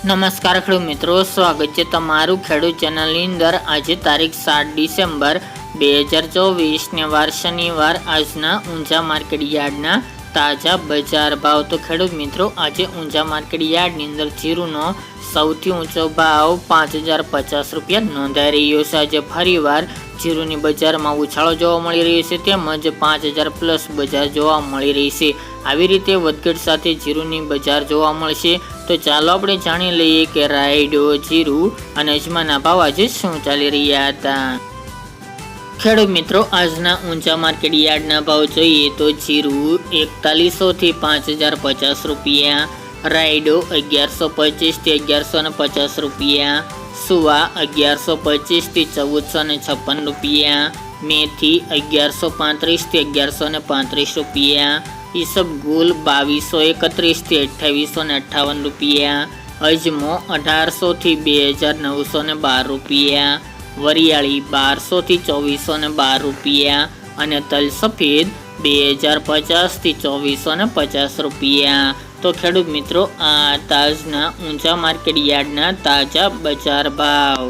નમસ્કાર ખેડૂત મિત્રો, સ્વાગત છે તમારું ખેડૂત ચેનલની અંદર। આજે તારીખ 7 ડિસેમ્બર 2024 ને વાર શનિવાર। આજના ઊંઝા માર્કેટ યાર્ડના તાજા બજાર ભાવ। તો ખેડૂત મિત્રો, આજે ઊંઝા માર્કેટ યાર્ડની અંદર જીરુનો સૌથી ઊંચો ભાવ 5050 રૂપિયા નોંધાઈ રહ્યો છે। આજે ફરીવાર જીરુની બજારમાં ઉછાળો જોવા મળી રહ્યો છે, તેમજ 5000 પ્લસ બજાર જોવા મળી રહી છે। આવી રીતે વધઘટ સાથે જીરુની બજાર જોવા મળશે। તો ચાલો આપણે જાણી લઈએ કે રાયડો, જીરુ અને અજમાના ભાવ આજે શું ચાલી રહ્યા હતા। ખેડૂત મિત્રો, આજના ઊંઝા માર્કેટ યાર્ડના ભાવ જોઈએ તો જીરુ 4100 થી 5050 રૂપિયા, રાયડો 1125 થી 1150 રૂપિયા, સુવા 1125 થી 1456 રૂપિયા, મેથી 1135 થી 1135 રૂપિયા, ઈસબગુલ 2231 થી 2858 રૂપિયા, અજમો 1800 થી 2912 રૂપિયા, વરિયાળી 1200 થી 2412 રૂપિયા અને તલ સફેદ 2050 થી 2450 રૂપિયા। તો ખેડૂત મિત્રો, આ તાજના ઊંઝા માર્કેટ યાર્ડના તાજા બજાર ભાવ।